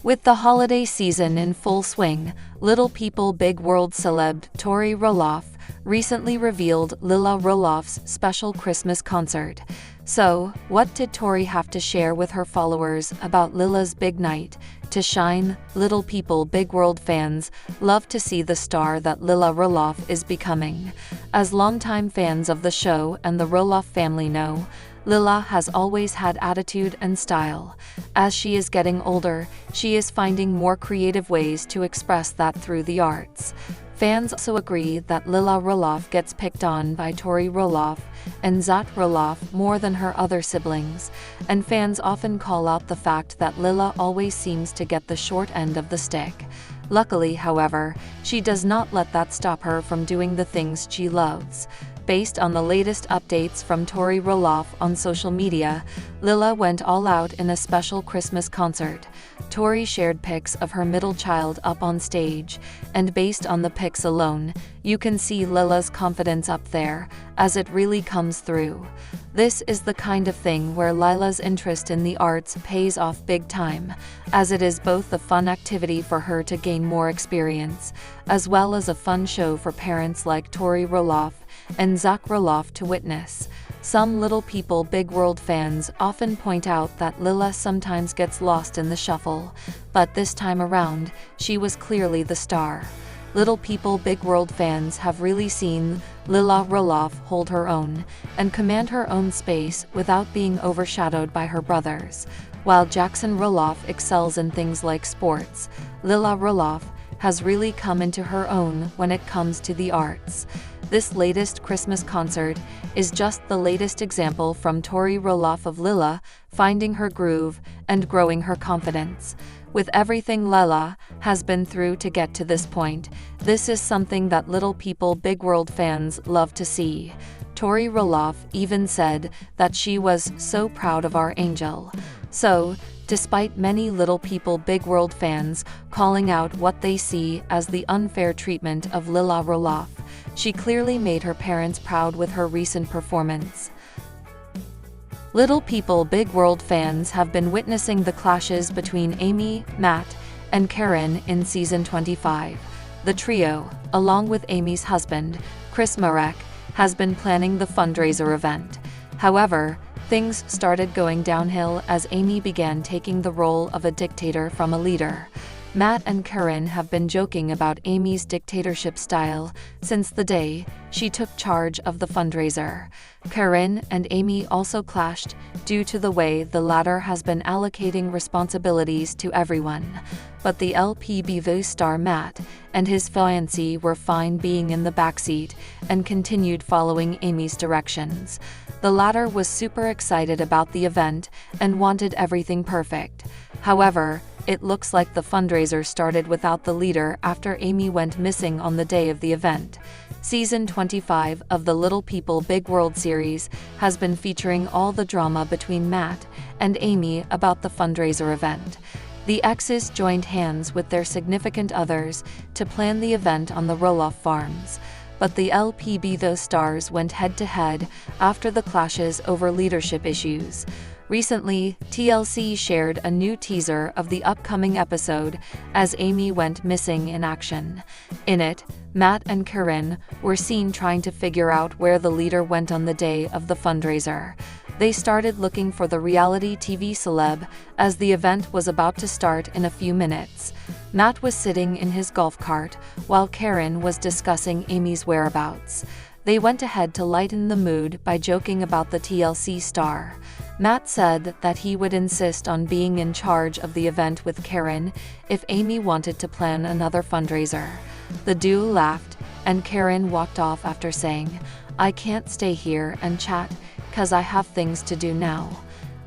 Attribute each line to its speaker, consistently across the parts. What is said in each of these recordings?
Speaker 1: With the holiday season in full swing, Little People Big World celeb Tori Roloff recently revealed Lila Roloff's special Christmas concert. So, what did Tori have to share with her followers about Lila's big night to shine? Little People Big World fans love to see the star that Lila Roloff is becoming. As longtime fans of the show and the Roloff family know, Lila has always had attitude and style. As she is getting older, she is finding more creative ways to express that through the arts. Fans also agree that Lila Roloff gets picked on by Tori Roloff and Zach Roloff more than her other siblings, and fans often call out the fact that Lila always seems to get the short end of the stick. Luckily, however, she does not let that stop her from doing the things she loves. Based on the latest updates from Tori Roloff on social media, Lila went all out in a special Christmas concert. Tori shared pics of her middle child up on stage, and based on the pics alone, you can see Lila's confidence up there, as it really comes through. This is the kind of thing where Lila's interest in the arts pays off big time, as it is both a fun activity for her to gain more experience, as well as a fun show for parents like Tori Roloff and Zach Roloff to witness. Some Little People Big World fans often point out that Lila sometimes gets lost in the shuffle, but this time around, she was clearly the star. Little People Big World fans have really seen Lila Roloff hold her own and command her own space without being overshadowed by her brothers. While Jackson Roloff excels in things like sports, Lila Roloff has really come into her own when it comes to the arts. This latest Christmas concert is just the latest example from Tori Roloff of Lila finding her groove and growing her confidence. With everything Lila has been through to get to this point, this is something that Little People Big World fans love to see. Tori Roloff even said that she was so proud of our angel. So, despite many Little People Big World fans calling out what they see as the unfair treatment of Lila Roloff, she clearly made her parents proud with her recent performance. Little People Big World fans have been witnessing the clashes between Amy, Matt, and Karen in season 25. The trio, along with Amy's husband, Chris Marek, has been planning the fundraiser event. However, things started going downhill as Amy began taking the role of a dictator from a leader. Matt and Karen have been joking about Amy's dictatorship style since the day she took charge of the fundraiser. Karen and Amy also clashed due to the way the latter has been allocating responsibilities to everyone. But the lpbw star Matt and his fiancée were fine being in the backseat and continued following Amy's directions. The latter was super excited about the event and wanted everything perfect. However, it looks like the fundraiser started without the leader after Amy went missing on the day of the event. Season 25 of the Little People Big World series has been featuring all the drama between Matt and Amy about the fundraiser event. The exes joined hands with their significant others to plan the event on the Roloff farms, but the lpbw stars went head-to-head after the clashes over leadership issues. Recently, TLC shared a new teaser of the upcoming episode as Amy went missing in action. In it, Matt and Karen were seen trying to figure out where the leader went on the day of the fundraiser. They started looking for the reality TV celeb as the event was about to start in a few minutes. Matt was sitting in his golf cart while Karen was discussing Amy's whereabouts. They went ahead to lighten the mood by joking about the TLC star. Matt said that he would insist on being in charge of the event with Karen if Amy wanted to plan another fundraiser. The duo laughed, and Karen walked off after saying, "I can't stay here and chat, 'cause I have things to do now."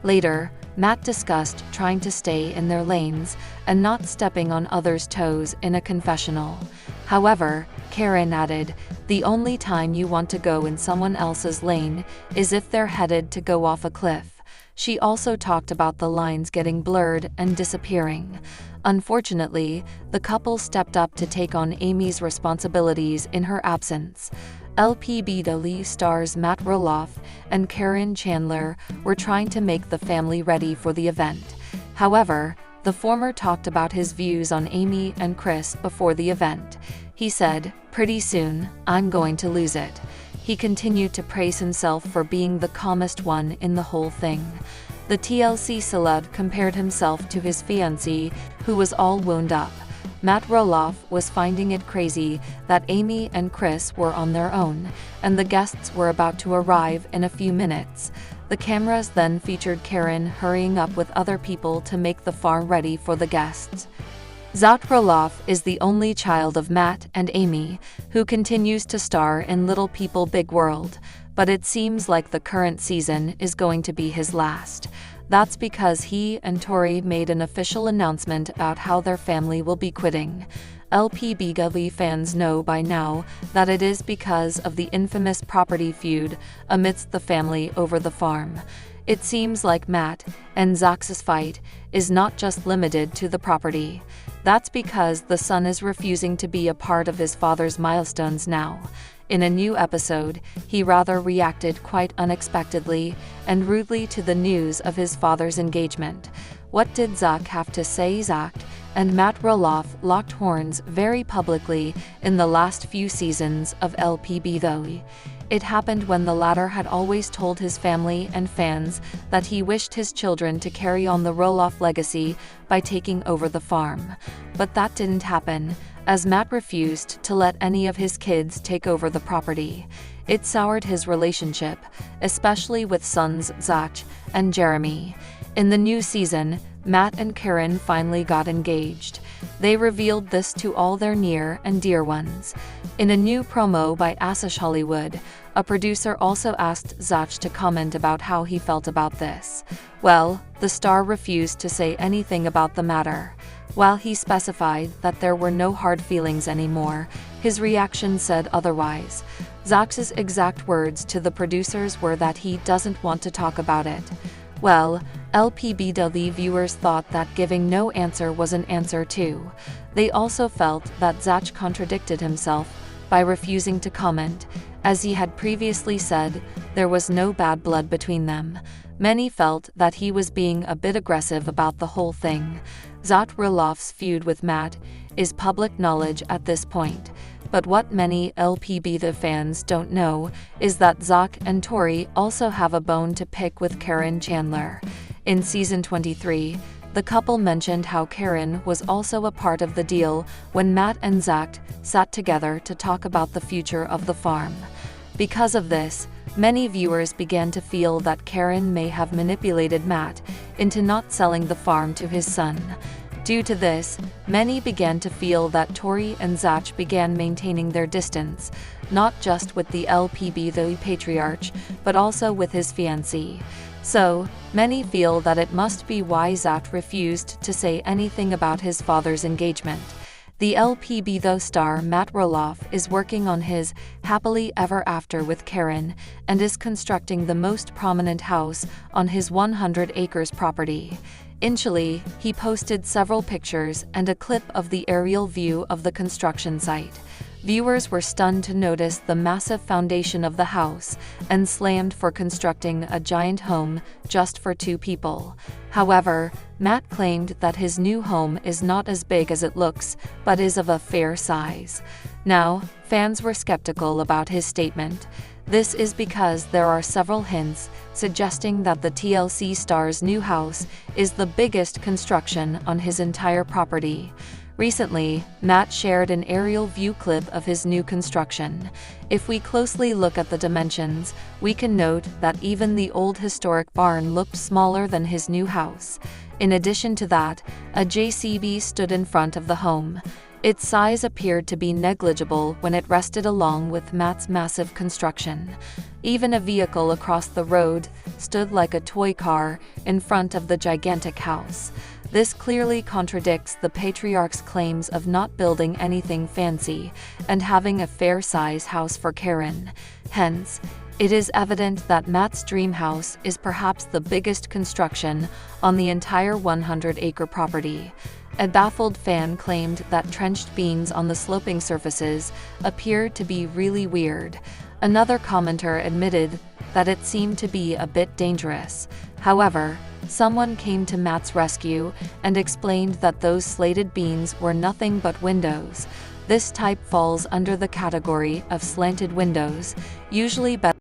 Speaker 1: Later, Matt discussed trying to stay in their lanes and not stepping on others' toes in a confessional. However, Karen added, "The only time you want to go in someone else's lane is if they're headed to go off a cliff." She also talked about the lines getting blurred and disappearing. Unfortunately, the couple stepped up to take on Amy's responsibilities in her absence. lpbw stars Matt Roloff and Karen Chandler were trying to make the family ready for the event. However, The former talked about his views on Amy and Chris before the event. He said, "Pretty soon, I'm going to lose it." He continued to praise himself for being the calmest one in the whole thing. The TLC celeb compared himself to his fiancée, who was all wound up. Matt Roloff was finding it crazy that Amy and Chris were on their own, and the guests were about to arrive in a few minutes. The cameras then featured Karen hurrying up with other people to make the farm ready for the guests. Zach Roloff is the only child of Matt and Amy, who continues to star in Little People Big World, but it seems like the current season is going to be his last. That's because he and Tori made an official announcement about how their family will be quitting. lpbw fans know by now that it is because of the infamous property feud amidst the family over the farm. It seems like Matt and Zach's fight is not just limited to the property. That's because the son is refusing to be a part of his father's milestones now. In a new episode, he rather reacted quite unexpectedly and rudely to the news of his father's engagement. What did Zach have to say? Zach and Matt Roloff locked horns very publicly in the last few seasons of lpbw. It happened when the latter had always told his family and fans that he wished his children to carry on the Roloff legacy by taking over the farm. But that didn't happen, as Matt refused to let any of his kids take over the property. It soured his relationship, especially with sons Zach and Jeremy. In the new season, Matt and Karen finally got engaged. They revealed this to all their near and dear ones. In a new promo by Asash Hollywood, a producer also asked Zach to comment about how he felt about this. Well, the star refused to say anything about the matter. While he specified that there were no hard feelings anymore, his reaction said otherwise. Zach's exact words to the producers were that he doesn't want to talk about it. Well, lpbw viewers thought that giving no answer was an answer too. They also felt that Zach contradicted himself by refusing to comment, as he had previously said there was no bad blood between them. Many felt that he was being a bit aggressive about the whole thing. Zach Roloff's feud with Matt is public knowledge at this point. But what many lpbw fans don't know is that Zach and Tori also have a bone to pick with Karen Chandler. In season 23, the couple mentioned how Karen was also a part of the deal when Matt and Zach sat together to talk about the future of the farm. Because of this, many viewers began to feel that Karen may have manipulated Matt into not selling the farm to his son. Due to this, many began to feel that Tori and Zach began maintaining their distance, not just with the lpbw patriarch, but also with his fiancée. So, many feel that it must be why Zach refused to say anything about his father's engagement. The lpbw star Matt Roloff is working on his happily ever after with Karen and is constructing the most prominent house on his 100 acres property. In Chile, he posted several pictures and a clip of the aerial view of the construction site. Viewers were stunned to notice the massive foundation of the house and slammed for constructing a giant home just for two people. However, Matt claimed that his new home is not as big as it looks, but is of a fair size. Now, fans were skeptical about his statement. This is because there are several hints suggesting that the TLC star's new house is the biggest construction on his entire property. Recently, Matt shared an aerial view clip of his new construction. If we closely look at the dimensions, we can note that even the old historic barn looked smaller than his new house. In addition to that, a JCB stood in front of the home. Its size appeared to be negligible when it rested along with Matt's massive construction. Even a vehicle across the road stood like a toy car in front of the gigantic house. This clearly contradicts the patriarch's claims of not building anything fancy and having a fair-size house for Karen. Hence, it is evident that Matt's dream house is perhaps the biggest construction on the entire 100-acre property. A baffled fan claimed that trenched beams on the sloping surfaces appeared to be really weird. Another commenter admitted that it seemed to be a bit dangerous. However, someone came to Matt's rescue and explained that those slated beams were nothing but windows. This type falls under the category of slanted windows, usually better